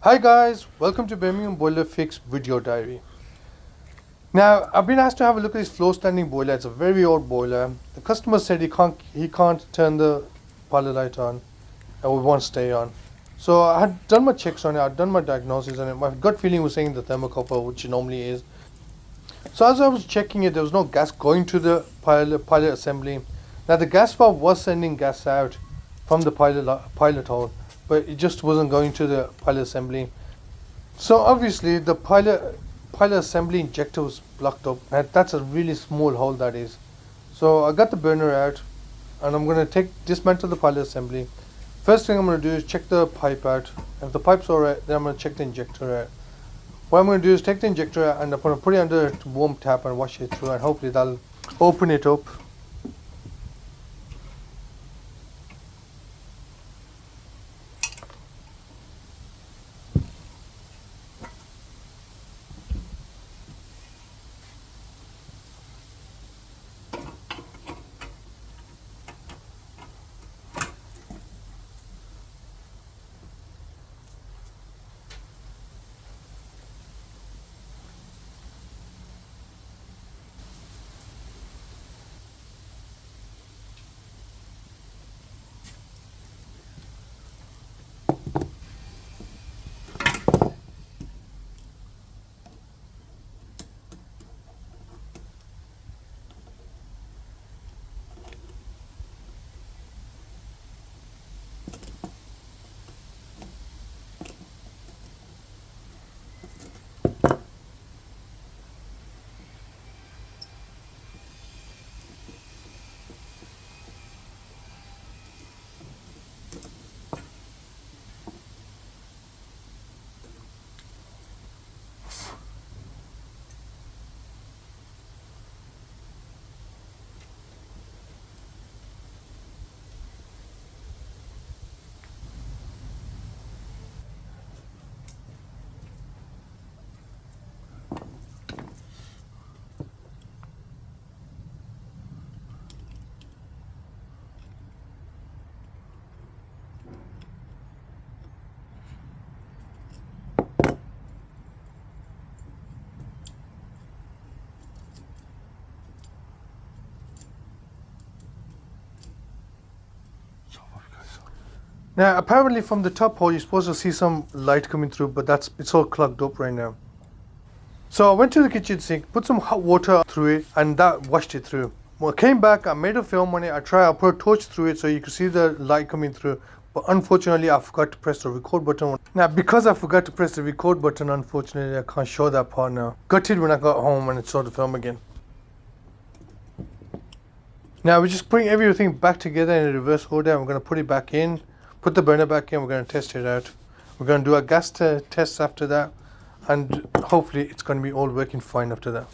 Hi guys, welcome to Birmingham Boiler Fix video diary. Now I've been asked to have a look at this floor standing boiler. It's a very old boiler. The customer said he can't turn the pilot light on and it won't stay on. So I had done my checks on it, I'd done my diagnosis on it. My gut feeling was saying the thermocouple, which it normally is. So as I was checking it, there was no gas going to the pilot assembly. Now the gas valve was sending gas out from the pilot hole, but it just wasn't going to the pilot assembly. So obviously the pilot assembly injector was blocked up, and that's a really small hole that is. So I got the burner out, and I'm going to dismantle the pilot assembly. First thing I'm going to do is check the pipe out. If the pipe's alright, then I'm going to check the injector out. What I'm going to do is take the injector out and I'm going to put it under a warm tap and wash it through, and hopefully that'll open it up. Now apparently from the top hole you're supposed to see some light coming through, but it's all clogged up right now. So I went to the kitchen sink, put some hot water through it, and that washed it through. When I came back, I made a film on it. I put a torch through it so you could see the light coming through. But unfortunately, I forgot to press the record button. Now, because I forgot to press the record button, unfortunately, I can't show that part now. Gutted when I got home and saw the film again. Now, we just bring everything back together in a reverse order. And we're going to put it back in, put the burner back in. We're going to test it out. We're going to do a gas test after that. And hopefully, it's going to be all working fine after that.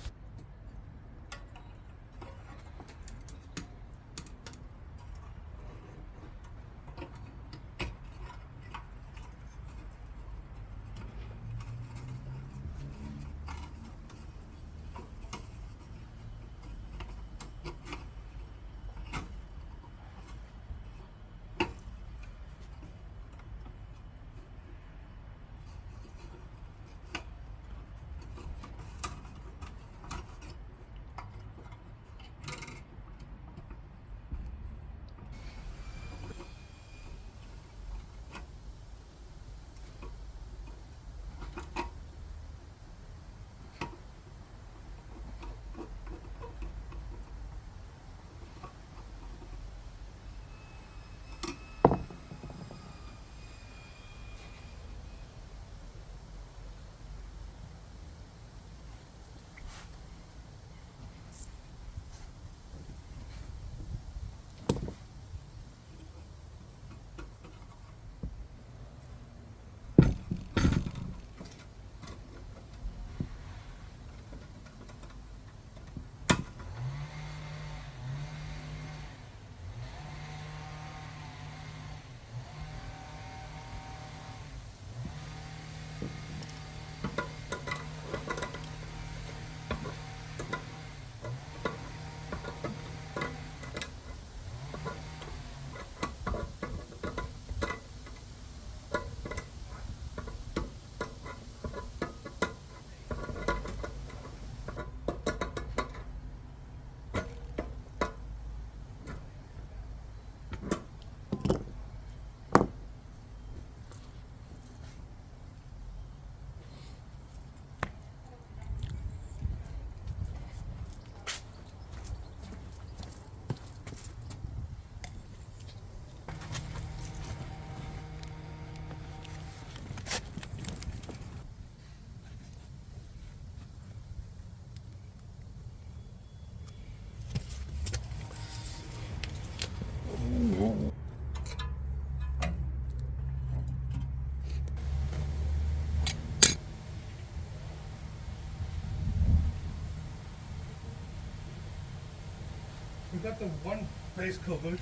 got the one base covered.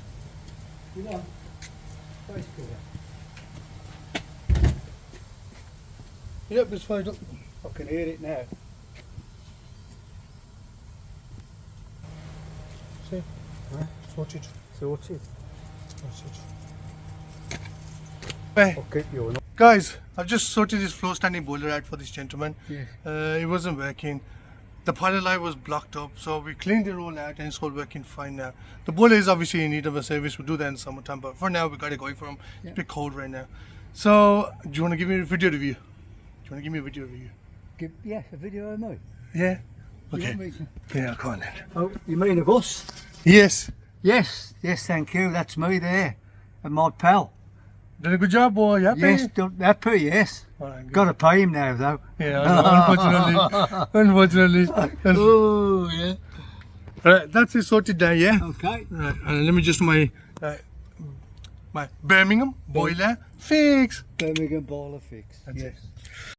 You want face cover? Yep, it's fired up. I can hear it now. See? Huh? Sorted. Sorted. Hey, Okay, you're not. guys, I've just sorted this floor standing boiler out for this gentleman. Yes. It wasn't working. The pilot light was blocked up, so we cleaned it all out and it's all working fine now. The boiler is obviously in need of a service. We'll do that in summertime, but for now we got it going for him. It's a bit cold right now. So, do you want to give me a video review? Do you want to give me a video review? Yeah, a video of me. Yeah? You Okay. want me to- Yeah, come on then. Oh, you mean of us? Yes. Yes, thank you. That's me there. And my pal. Did a good job, boy. You happy? Yes, happy, yes. Alright, good. Got to pay him now, though. Yeah, I know, unfortunately. Oh, yeah. Right, that's it sorted now, yeah? Okay. Right, and let me just my Birmingham boiler fix. Birmingham boiler fix. That's yes. it.